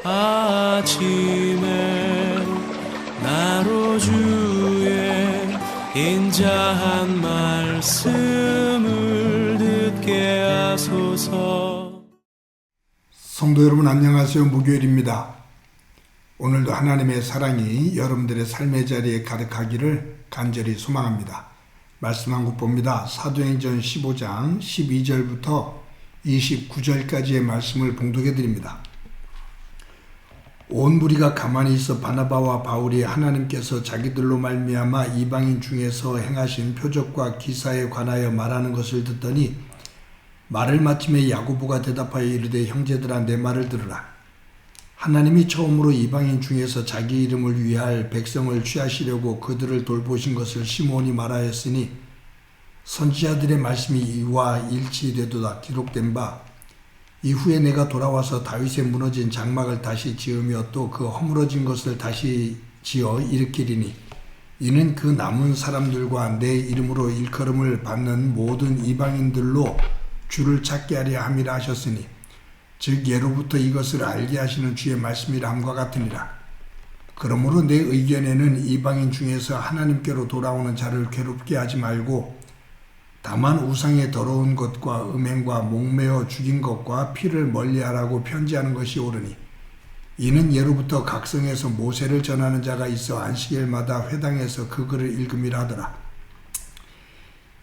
아침에 나로 주의 인자한 말씀을 듣게 하소서. 성도 여러분 안녕하세요. 무교일입니다. 오늘도 하나님의 사랑이 여러분들의 삶의 자리에 가득하기를 간절히 소망합니다. 말씀 한 곳 봅니다. 사도행전 15장 12절부터 29절까지의 말씀을 봉독해 드립니다. 온 무리가 가만히 있어 바나바와 바울이 하나님께서 자기들로 말미암아 이방인 중에서 행하신 표적과 기사에 관하여 말하는 것을 듣더니 말을 마침에 야고보가 대답하여 이르되 형제들아 내 말을 들으라. 하나님이 처음으로 이방인 중에서 자기 이름을 위할 백성을 취하시려고 그들을 돌보신 것을 시몬이 말하였으니 선지자들의 말씀이 이와 일치되도다 기록된 바 이후에 내가 돌아와서 다윗의 무너진 장막을 다시 지으며 또 그 허물어진 것을 다시 지어 일으키리니 이는 그 남은 사람들과 내 이름으로 일컬음을 받는 모든 이방인들로 주를 찾게 하려 함이라 하셨으니 즉 예로부터 이것을 알게 하시는 주의 말씀이라 함과 같으니라. 그러므로 내 의견에는 이방인 중에서 하나님께로 돌아오는 자를 괴롭게 하지 말고 다만 우상의 더러운 것과 음행과 목매어 죽인 것과 피를 멀리하라고 편지하는 것이 옳으니 이는 예로부터 각성에서 모세를 전하는 자가 있어 안식일마다 회당에서 그 글을 읽음이라 하더라.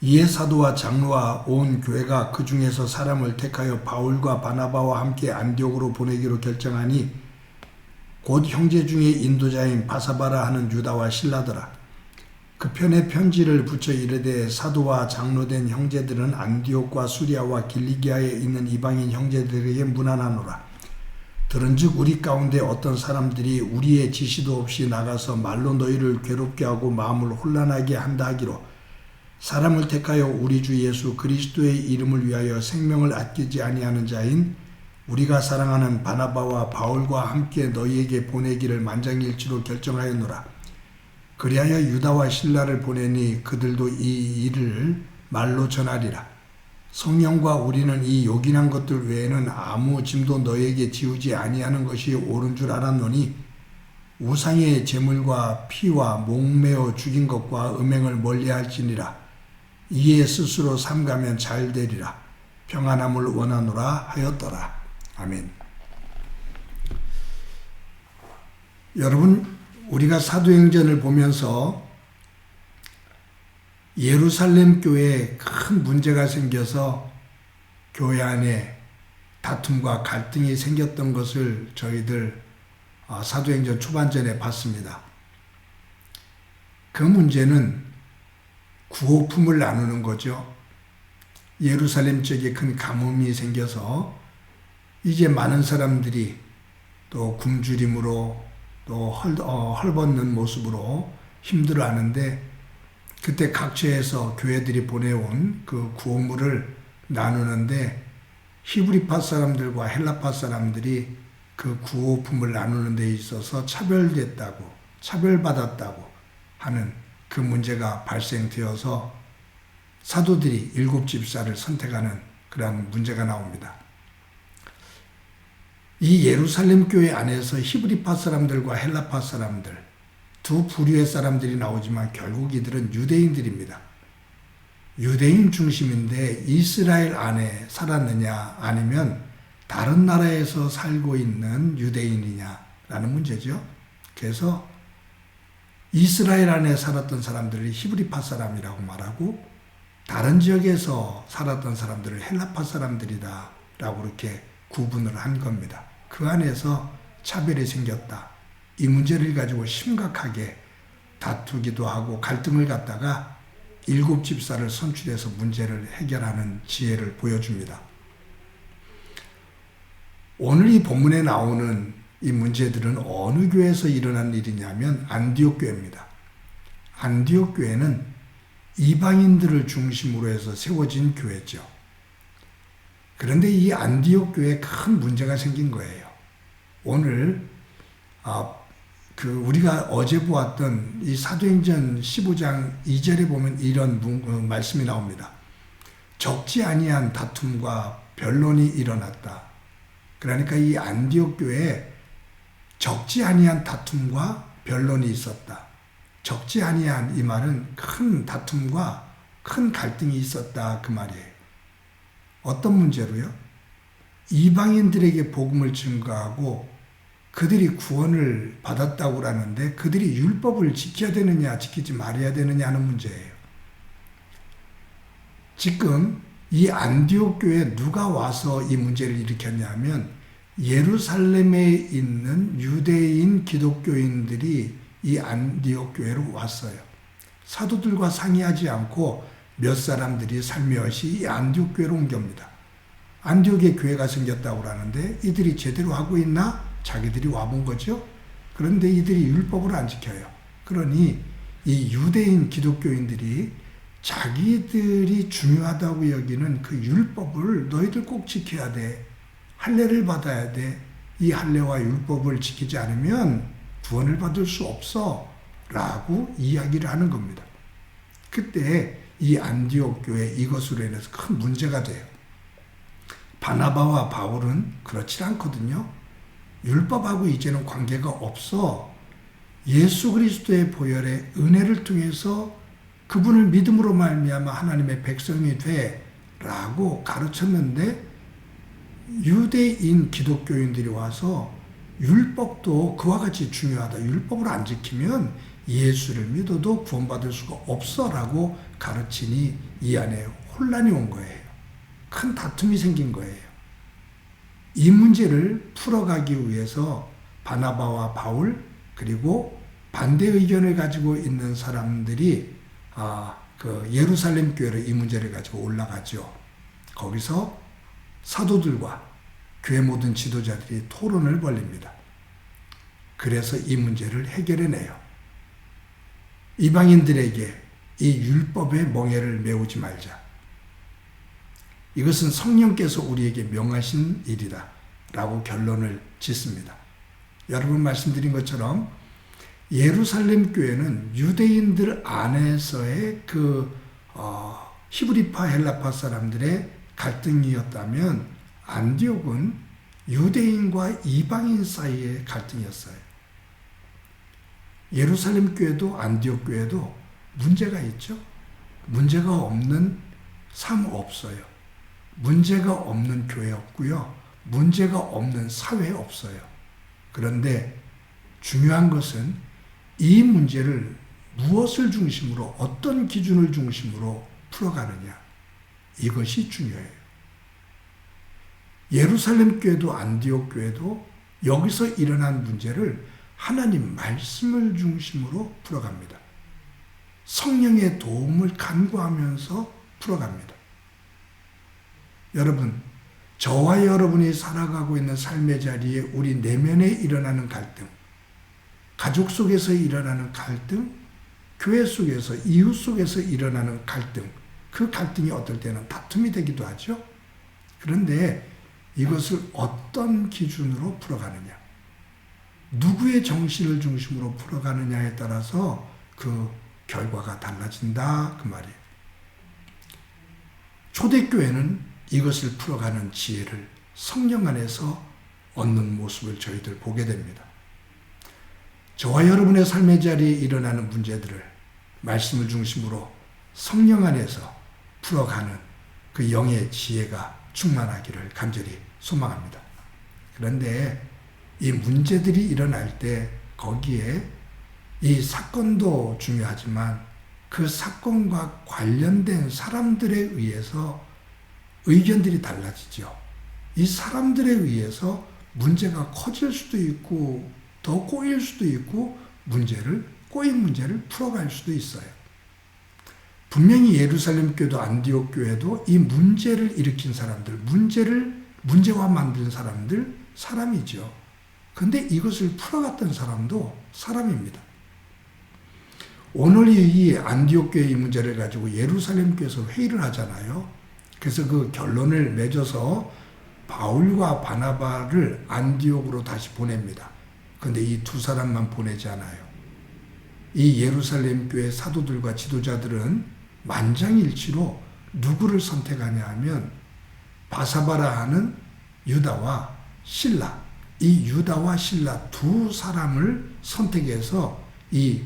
이에 사도와 장로와 온 교회가 그 중에서 사람을 택하여 바울과 바나바와 함께 안디옥으로 보내기로 결정하니 곧 형제 중에 인도자인 바사바라 하는 유다와 실라더라. 그 편에 편지를 붙여 이르되 사도와 장로된 형제들은 안디옥과 수리아와 길리기아에 있는 이방인 형제들에게 문안하노라. 들은즉 우리 가운데 어떤 사람들이 우리의 지시도 없이 나가서 말로 너희를 괴롭게 하고 마음을 혼란하게 한다 하기로 사람을 택하여 우리 주 예수 그리스도의 이름을 위하여 생명을 아끼지 아니하는 자인 우리가 사랑하는 바나바와 바울과 함께 너희에게 보내기를 만장일치로 결정하였노라. 그리하여 유다와 실라를 보내니 그들도 이 일을 말로 전하리라. 성령과 우리는 이 요긴한 것들 외에는 아무 짐도 너희에게 지우지 아니하는 것이 옳은 줄 알았노니 우상의 제물과 피와 목매어 죽인 것과 음행을 멀리할지니라. 이에 스스로 삼가면 잘 되리라. 평안함을 원하노라 하였더라. 아멘. 여러분, 우리가 사도행전을 보면서 예루살렘 교회에 큰 문제가 생겨서 교회 안에 다툼과 갈등이 생겼던 것을 저희들 사도행전 초반전에 봤습니다. 그 문제는 구호품을 나누는 거죠. 예루살렘 쪽에 큰 가뭄이 생겨서 이제 많은 사람들이 또 굶주림으로 또 헐벗는 모습으로 힘들어하는데 그때 각처에서 교회들이 보내온 그 구호물을 나누는데 히브리파 사람들과 헬라파 사람들이 그 구호품을 나누는 데 있어서 차별받았다고 하는 그 문제가 발생되어서 사도들이 7집사를 선택하는 그런 문제가 나옵니다. 이 예루살렘 교회 안에서 히브리파 사람들과 헬라파 사람들 두 부류의 사람들이 나오지만 결국 이들은 유대인들입니다. 유대인 중심인데 이스라엘 안에 살았느냐 아니면 다른 나라에서 살고 있는 유대인이냐라는 문제죠. 그래서 이스라엘 안에 살았던 사람들을 히브리파 사람이라고 말하고 다른 지역에서 살았던 사람들을 헬라파 사람들이다 라고 이렇게 구분을 한 겁니다. 그 안에서 차별이 생겼다. 이 문제를 가지고 심각하게 다투기도 하고 갈등을 갖다가 7집사를 선출해서 문제를 해결하는 지혜를 보여줍니다. 오늘 이 본문에 나오는 이 문제들은 어느 교회에서 일어난 일이냐면 안디옥 교회입니다. 안디옥 교회는 이방인들을 중심으로 해서 세워진 교회죠. 그런데 이 안디옥 교회에 큰 문제가 생긴 거예요. 오늘 우리가 어제 보았던 이 사도행전 15장 2절에 보면 이런 말씀이 나옵니다. 적지 아니한 다툼과 변론이 일어났다. 그러니까 이 안디옥 교회에 적지 아니한 다툼과 변론이 있었다. 적지 아니한 이 말은 큰 다툼과 큰 갈등이 있었다 그 말이에요. 어떤 문제로요? 이방인들에게 복음을 증거하고 그들이 구원을 받았다고 하는데 그들이 율법을 지켜야 되느냐 지키지 말아야 되느냐 하는 문제예요. 지금 이 안디옥 교회에 누가 와서 이 문제를 일으켰냐면 예루살렘에 있는 유대인 기독교인들이 이 안디옥 교회로 왔어요. 사도들과 상의하지 않고 몇 사람들이 살며시 이 안디옥 교회로 옮깁니다. 안디옥에 교회가 생겼다고 하는데 이들이 제대로 하고 있나? 자기들이 와본 거죠. 그런데 이들이 율법을 안 지켜요. 그러니 이 유대인 기독교인들이 자기들이 중요하다고 여기는 그 율법을 너희들 꼭 지켜야 돼. 할례를 받아야 돼. 이 할례와 율법을 지키지 않으면 구원을 받을 수 없어. 라고 이야기를 하는 겁니다. 그때 이 안디옥 교회 이것으로 인해서 큰 문제가 돼요. 바나바와 바울은 그렇지 않거든요. 율법하고 이제는 관계가 없어. 예수 그리스도의 보혈의 은혜를 통해서 그분을 믿음으로 말미암아 하나님의 백성이 돼라고 가르쳤는데 유대인 기독교인들이 와서 율법도 그와 같이 중요하다. 율법을 안 지키면 예수를 믿어도 구원받을 수가 없어라고 가르치니 이 안에 혼란이 온 거예요. 큰 다툼이 생긴 거예요. 이 문제를 풀어가기 위해서 바나바와 바울 그리고 반대 의견을 가지고 있는 사람들이 그 예루살렘 교회로 이 문제를 가지고 올라가죠. 거기서 사도들과 교회 모든 지도자들이 토론을 벌립니다. 그래서 이 문제를 해결해내요. 이방인들에게 이 율법의 멍에를 메우지 말자. 이것은 성령께서 우리에게 명하신 일이다 라고 결론을 짓습니다. 여러분 말씀드린 것처럼 예루살렘 교회는 유대인들 안에서의 그 히브리파 헬라파 사람들의 갈등이었다면 안디옥은 유대인과 이방인 사이의 갈등이었어요. 예루살렘 교회도 안디옥 교회도 문제가 있죠. 문제가 없는 삶 없어요. 문제가 없는 교회 없고요. 문제가 없는 사회 없어요. 그런데 중요한 것은 이 문제를 무엇을 중심으로 어떤 기준을 중심으로 풀어가느냐 이것이 중요해요. 예루살렘 교회도 안디옥 교회도 여기서 일어난 문제를 하나님 말씀을 중심으로 풀어갑니다. 성령의 도움을 간구하면서 풀어갑니다. 여러분, 저와 여러분이 살아가고 있는 삶의 자리에 우리 내면에 일어나는 갈등, 가족 속에서 일어나는 갈등, 교회 속에서, 이웃 속에서 일어나는 갈등, 그 갈등이 어떨 때는 다툼이 되기도 하죠. 그런데 이것을 어떤 기준으로 풀어가느냐, 누구의 정신을 중심으로 풀어가느냐에 따라서 그 결과가 달라진다 그 말이에요. 초대교회는 이것을 풀어가는 지혜를 성령 안에서 얻는 모습을 저희들 보게 됩니다. 저와 여러분의 삶의 자리에 일어나는 문제들을 말씀을 중심으로 성령 안에서 풀어가는 그 영의 지혜가 충만하기를 간절히 소망합니다. 그런데 이 문제들이 일어날 때 거기에 이 사건도 중요하지만 그 사건과 관련된 사람들에 의해서 의견들이 달라지죠. 이 사람들에 의해서 문제가 커질 수도 있고 더 꼬일 수도 있고 꼬인 문제를 풀어갈 수도 있어요. 분명히 예루살렘 교회도 안디옥 교회도 이 문제를 일으킨 사람들, 문제화 만든 사람들, 사람이죠. 그런데 이것을 풀어갔던 사람도 사람입니다. 오늘 이 안디옥 교회 이 문제를 가지고 예루살렘 교회에서 회의를 하잖아요. 그래서 그 결론을 맺어서 바울과 바나바를 안디옥으로 다시 보냅니다. 그런데 이 두 사람만 보내지 않아요. 이 예루살렘 교회 사도들과 지도자들은 만장일치로 누구를 선택하냐 하면 바사바라 하는 유다와 실라, 이 유다와 실라 두 사람을 선택해서 이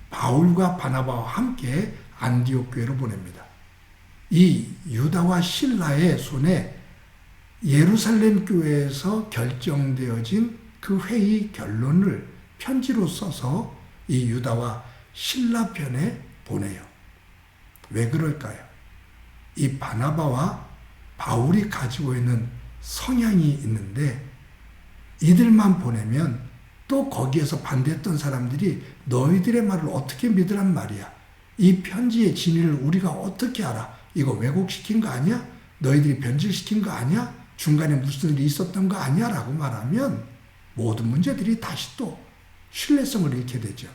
바울과 바나바와 함께 안디옥 교회로 보냅니다. 이 유다와 실라의 손에 예루살렘 교회에서 결정되어진 그 회의 결론을 편지로 써서 이 유다와 실라 편에 보내요. 왜 그럴까요? 이 바나바와 바울이 가지고 있는 성향이 있는데 이들만 보내면 또 거기에서 반대했던 사람들이 너희들의 말을 어떻게 믿으란 말이야. 이 편지의 진위를 우리가 어떻게 알아? 이거 왜곡시킨 거 아니야? 너희들이 변질시킨 거 아니야? 중간에 무슨 일이 있었던 거 아니야? 라고 말하면 모든 문제들이 다시 또 신뢰성을 잃게 되죠.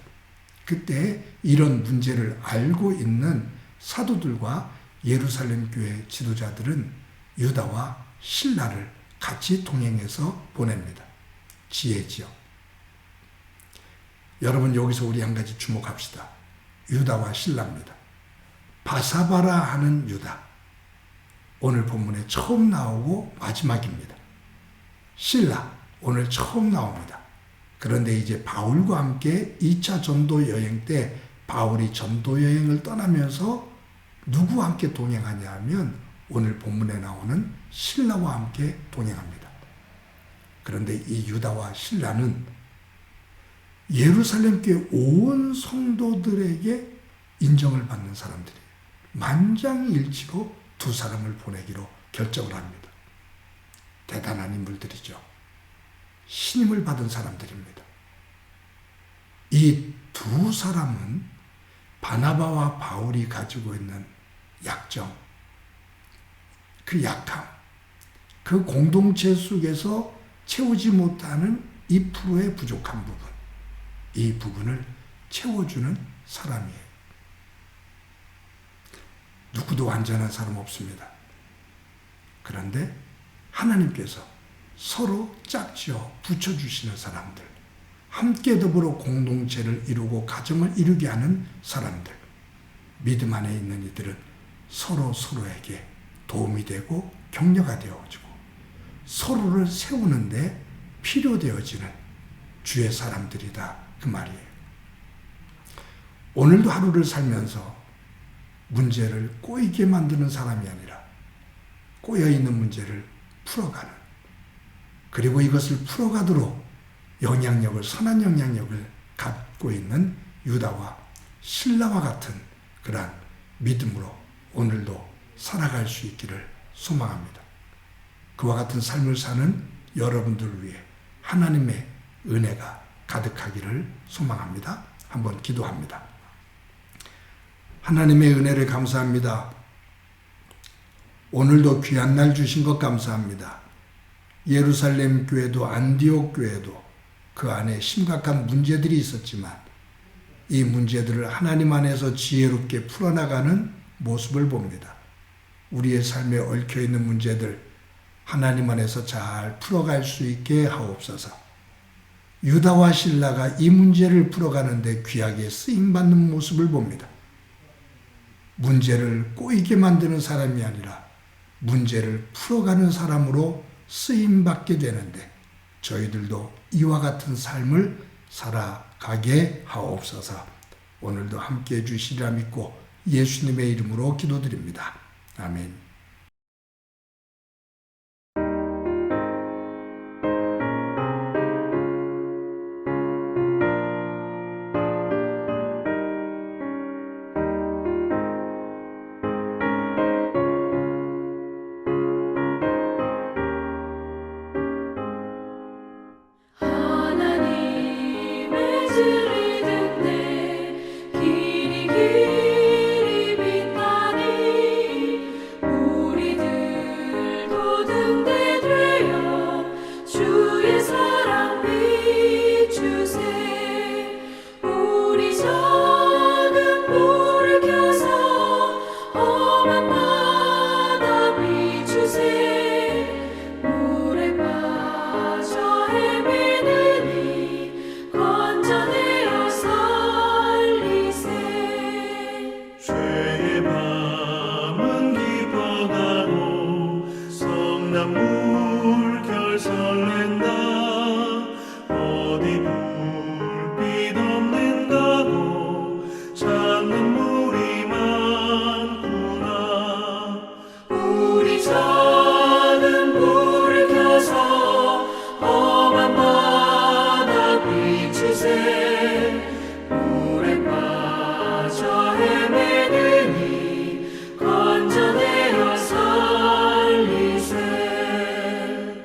그때 이런 문제를 알고 있는 사도들과 예루살렘 교회 지도자들은 유다와 실라를 같이 동행해서 보냅니다. 지혜지요. 여러분 여기서 우리 한 가지 주목합시다. 유다와 실라입니다. 바사바라 하는 유다. 오늘 본문에 처음 나오고 마지막입니다. 실라 오늘 처음 나옵니다. 그런데 이제 바울과 함께 2차 전도 여행 때 바울이 전도 여행을 떠나면서 누구와 함께 동행하냐 하면 오늘 본문에 나오는 실라와 함께 동행합니다. 그런데 이 유다와 실라는 예루살렘 교회 온 성도들에게 인정을 받는 사람들이에요. 만장일치로 두 사람을 보내기로 결정을 합니다. 대단한 인물들이죠. 신임을 받은 사람들입니다. 이 두 사람은 바나바와 바울이 가지고 있는 약점, 그 약함, 그 공동체 속에서 채우지 못하는 2%의 부족한 부분, 이 부분을 채워주는 사람이에요. 누구도 완전한 사람 없습니다. 그런데 하나님께서 서로 짝지어 붙여주시는 사람들, 함께 더불어 공동체를 이루고 가정을 이루게 하는 사람들, 믿음 안에 있는 이들은 서로에게 도움이 되고 격려가 되어지고 서로를 세우는데 필요되어지는 주의 사람들이다 그 말이에요. 오늘도 하루를 살면서 문제를 꼬이게 만드는 사람이 아니라 꼬여있는 문제를 풀어가는, 그리고 이것을 풀어가도록 선한 영향력을 갖고 있는 유다와 실라와 같은 그러한 믿음으로 오늘도 살아갈 수 있기를 소망합니다. 그와 같은 삶을 사는 여러분들을 위해 하나님의 은혜가 가득하기를 소망합니다. 한번 기도합니다. 하나님의 은혜를 감사합니다. 오늘도 귀한 날 주신 것 감사합니다. 예루살렘 교회도 안디옥 교회도 그 안에 심각한 문제들이 있었지만 이 문제들을 하나님 안에서 지혜롭게 풀어나가는 모습을 봅니다. 우리의 삶에 얽혀있는 문제들 하나님 안에서 잘 풀어갈 수 있게 하옵소서. 유다와 실라가 이 문제를 풀어가는데 귀하게 쓰임받는 모습을 봅니다. 문제를 꼬이게 만드는 사람이 아니라 문제를 풀어가는 사람으로 쓰임받게 되는데 저희들도 이와 같은 삶을 살아가게 하옵소서. 오늘도 함께해 주시리라 믿고 예수님의 이름으로 기도드립니다. 아멘.